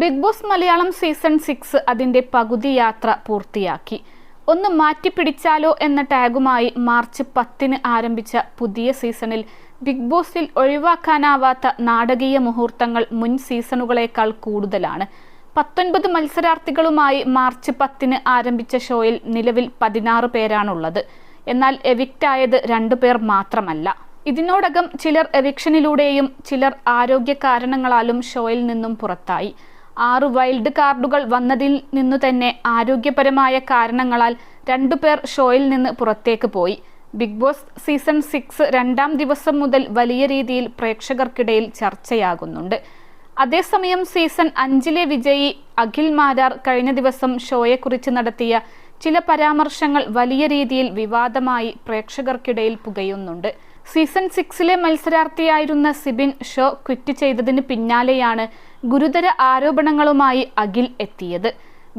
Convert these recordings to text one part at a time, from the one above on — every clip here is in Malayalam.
ബിഗ് ബോസ് മലയാളം സീസൺ 6 അതിന്റെ പകുതി യാത്ര പൂർത്തിയാക്കി. ഒന്ന് മാറ്റിപ്പിടിച്ചാലോ എന്ന ടാഗുമായി മാർച്ച് 10-ന് ആരംഭിച്ച പുതിയ സീസണിൽ ബിഗ് ബോസിൽ ഒഴിവാക്കാനാവാത്ത നാടകീയ മുഹൂർത്തങ്ങൾ മുൻ സീസണുകളേക്കാൾ കൂടുതലാണ്. 19 മത്സരാർത്ഥികളുമായി മാർച്ച് 10-ന് ആരംഭിച്ച ഷോയിൽ നിലവിൽ 16 പേരാണുള്ളത്. എന്നാൽ എവിക്റ്റായത് 2 പേർ മാത്രമല്ല. ഇതിനോടകം ചിലർ എവിക്ഷനിലൂടെയും ചിലർ ആരോഗ്യ കാരണങ്ങളാലും ഷോയിൽ നിന്നും പുറത്തായി. 6 വൈൽഡ് കാർഡുകൾ വന്നതിൽ നിന്നു തന്നെ ആരോഗ്യപരമായ കാരണങ്ങളാൽ 2 പേർ ഷോയിൽ നിന്ന് പുറത്തേക്ക് പോയി. ബിഗ് ബോസ് സീസൺ 6 2-ാം ദിവസം മുതൽ വലിയ രീതിയിൽ പ്രേക്ഷകർക്കിടയിൽ ചർച്ചയാകുന്നുണ്ട്. അതേസമയം സീസൺ 5-ലെ വിജയി അഖിൽ മാരാർ കഴിഞ്ഞ ദിവസം ഷോയെക്കുറിച്ച് നടത്തിയ ചില പരാമർശങ്ങൾ വലിയ രീതിയിൽ വിവാദമായി പ്രേക്ഷകർക്കിടയിൽ പുകയുന്നുണ്ട്. സീസൺ 6-ലെ മത്സരാർത്ഥിയായിരുന്ന സിബിൻ ഷോ ക്വിറ്റ് ചെയ്തതിന് പിന്നാലെയാണ് ഗുരുതര ആരോപണങ്ങളുമായി അഖിൽ എത്തിയത്.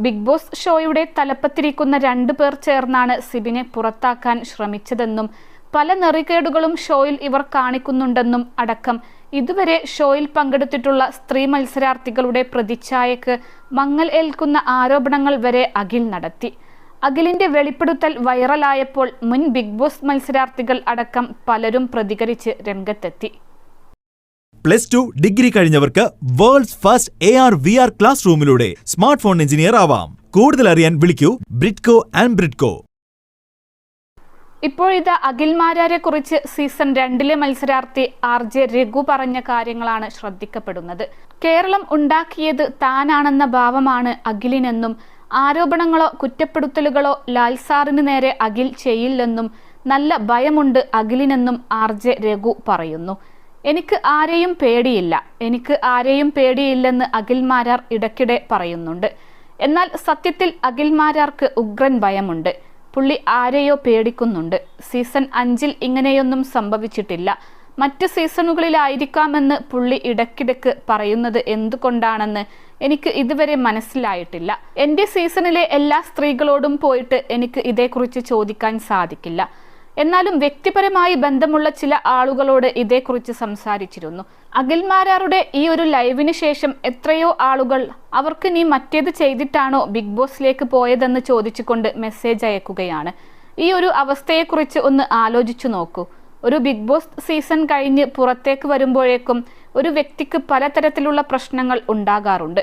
ബിഗ് ബോസ് ഷോയുടെ തലപ്പത്തിരിക്കുന്ന 2 പേർ ചേർന്നാണ് സിബിനെ പുറത്താക്കാൻ ശ്രമിച്ചതെന്നും പല നെറികേടുകളും ഷോയിൽ ഇവർ കാണിക്കുന്നുണ്ടെന്നും അടക്കം ഇതുവരെ ഷോയിൽ പങ്കെടുത്തിട്ടുള്ള സ്ത്രീ മത്സരാർത്ഥികളുടെ പ്രതിച്ഛായക്ക് മങ്ങൽ ഏൽക്കുന്ന ആരോപണങ്ങൾ വരെ അഖിൽ നടത്തി. അഖിലിന്റെ വെളിപ്പെടുത്തൽ വൈറലായപ്പോൾ മുൻ ബിഗ് ബോസ് മത്സരാർത്ഥികൾ അടക്കം പലരും പ്രതികരിച്ച് രംഗത്തെത്തി. +2 ഡിഗ്രി കഴിഞ്ഞവർക്ക് വേൾഡ്സ് ഫസ്റ്റ് AR/VR ക്ലാസ് റൂമിലൂടെ സ്മാർട്ട് ഫോൺ എഞ്ചിനീയർ ആവാം. കൂടുതൽ അറിയാൻ വിളിക്കൂ ബ്രിഡ്കോ ആൻഡ് ബ്രിഡ്കോ. ഇപ്പോഴിതാ അഖിൽ മാരാരെ കുറിച്ച് സീസൺ 2-ലെ മത്സരാർത്ഥി RJ രഘു പറഞ്ഞ കാര്യങ്ങളാണ് ശ്രദ്ധിക്കപ്പെടുന്നത്. കേരളം ഉണ്ടാക്കിയത് താനാണെന്ന ഭാവമാണ് അഖിലിനെന്നും ആരോപണങ്ങളോ കുറ്റപ്പെടുത്തലുകളോ ലാൽ സാറിന് നേരെ അഖിൽ ചെയ്യില്ലെന്നും നല്ല ഭയമുണ്ട് അഖിലിനെന്നും RJ രഘു പറയുന്നു. എനിക്ക് ആരെയും പേടിയില്ലെന്ന് അഖിൽ മാരാർ ഇടയ്ക്കിടെ പറയുന്നുണ്ട്. എന്നാൽ സത്യത്തിൽ അഖിൽ മാരാർക്ക് ഉഗ്രൻ ഭയമുണ്ട്. പുള്ളി ആരെയോ പേടിക്കുന്നുണ്ട്. സീസൺ 5-ൽ ഇങ്ങനെയൊന്നും സംഭവിച്ചിട്ടില്ല. മറ്റ് സീസണുകളിലായിരിക്കാമെന്ന് പുള്ളി ഇടയ്ക്കിടയ്ക്ക് പറയുന്നത് എന്തുകൊണ്ടാണെന്ന് എനിക്ക് ഇതുവരെ മനസ്സിലായിട്ടില്ല. എൻ്റെ സീസണിലെ എല്ലാ സ്ത്രീകളോടും പോയിട്ട് എനിക്ക് ഇതേക്കുറിച്ച് ചോദിക്കാൻ സാധിക്കില്ല. എന്നാലും വ്യക്തിപരമായി ബന്ധമുള്ള ചില ആളുകളോട് ഇതേക്കുറിച്ച് സംസാരിച്ചിരുന്നു. അഖിൽ മാരാറുടെ ഈ ഒരു ലൈവിന് ശേഷം എത്രയോ ആളുകൾ അവർക്ക് നീ മറ്റേത് ചെയ്തിട്ടാണോ ബിഗ് ബോസിലേക്ക് പോയതെന്ന് ചോദിച്ചുകൊണ്ട് മെസ്സേജ് അയക്കുകയാണ്. ഈ ഒരു അവസ്ഥയെക്കുറിച്ച് ഒന്ന് ആലോചിച്ചു നോക്കൂ. ഒരു ബിഗ് ബോസ് സീസൺ കഴിഞ്ഞ് പുറത്തേക്ക് വരുമ്പോഴേക്കും ഒരു വ്യക്തിക്ക് പലതരത്തിലുള്ള പ്രശ്നങ്ങൾ ഉണ്ടാകാറുണ്ട്.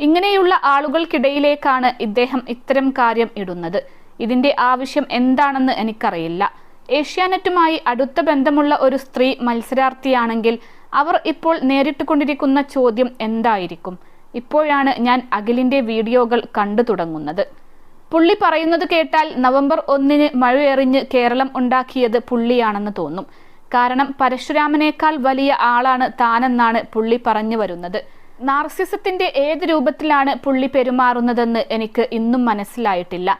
ഇങ്ങനെയുള്ള ആളുകൾക്കിടയിലേക്കാണ് ഇദ്ദേഹം ഇത്തരം കാര്യം ഇടുന്നത്. ഇതിന്റെ ആവശ്യം എന്താണെന്ന് എനിക്കറിയില്ല. ഏഷ്യാനെറ്റുമായി അടുത്ത ബന്ധമുള്ള ഒരു സ്ത്രീ മത്സരാർത്ഥിയാണെങ്കിൽ അവർ ഇപ്പോൾ നേരിട്ടുകൊണ്ടിരിക്കുന്ന ചോദ്യം എന്തായിരിക്കും? ഇപ്പോഴാണ് ഞാൻ അഖിലിന്റെ വീഡിയോകൾ കണ്ടു തുടങ്ങുന്നത്. പുള്ളി പറയുന്നത് കേട്ടാൽ നവംബർ 1-ന് മഴയെറിഞ്ഞ് കേരളം ഉണ്ടാക്കിയത് പുള്ളിയാണെന്ന് തോന്നും. കാരണം പരശുരാമനേക്കാൾ വലിയ ആളാണ് താനെന്നാണ് പുള്ളി പറഞ്ഞു വരുന്നത്. നാർസിസത്തിന്റെ ഏത് രൂപത്തിലാണ് പുള്ളി പെരുമാറുന്നതെന്ന് എനിക്ക് ഇന്നും മനസ്സിലായിട്ടില്ല.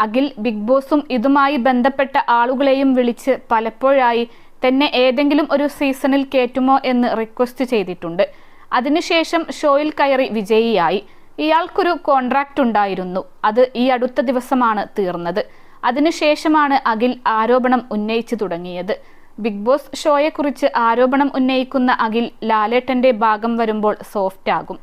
അഖിൽ ബിഗ് ബോസും ഇതുമായി ബന്ധപ്പെട്ട ആളുകളെയും വിളിച്ച് പലപ്പോഴായി തന്നെ ഏതെങ്കിലും ഒരു സീസണിൽ കേറ്റുമോ എന്ന് റിക്വസ്റ്റ് ചെയ്തിട്ടുണ്ട്. അതിനുശേഷം ഷോയിൽ കയറി വിജയിയായി. ഇയാൾക്കൊരു കോൺട്രാക്റ്റ് ഉണ്ടായിരുന്നു. അത് ഈ അടുത്ത ദിവസമാണ് തീർന്നത്. അതിനുശേഷമാണ് അഖിൽ ആരോപണം ഉന്നയിച്ചു തുടങ്ങിയത്. ബിഗ് ബോസ് ഷോയെക്കുറിച്ച് ആരോപണം ഉന്നയിക്കുന്ന അഖിൽ ലാലേട്ടന്റെ ഭാഗം വരുമ്പോൾ സോഫ്റ്റ് ആകും.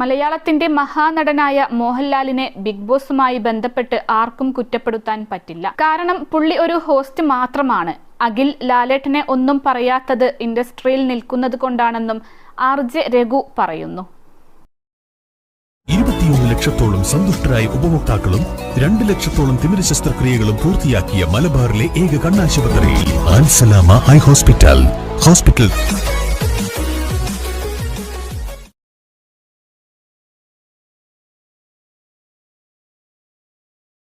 മലയാളത്തിന്റെ മഹാനടനായ മോഹൻലാലിനെ ബിഗ് ബോസുമായി ബന്ധപ്പെട്ട് ആർക്കും കുറ്റപ്പെടുത്താൻ പറ്റില്ല. കാരണം പുള്ളി ഒരു ഹോസ്റ്റ് മാത്രമാണ്. അഖിൽ ലാലേട്ടനെ ഒന്നും പറയാത്തത് ഇൻഡസ്ട്രിയിൽ നിൽക്കുന്നത് കൊണ്ടാണെന്നും RJ രഘു പറയുന്നു. 21 ലക്ഷത്തോളം സന്തുഷ്ടരായ ഉപഭോക്താക്കളും 2 ലക്ഷത്തോളം തിമിര ശസ്ത്രക്രിയകളും പൂർത്തിയാക്കിയ മലബാറിലെ ഏക കണ്ണാശുപത്രി ആൻസലാമ ഹൈ ഹോസ്പിറ്റൽ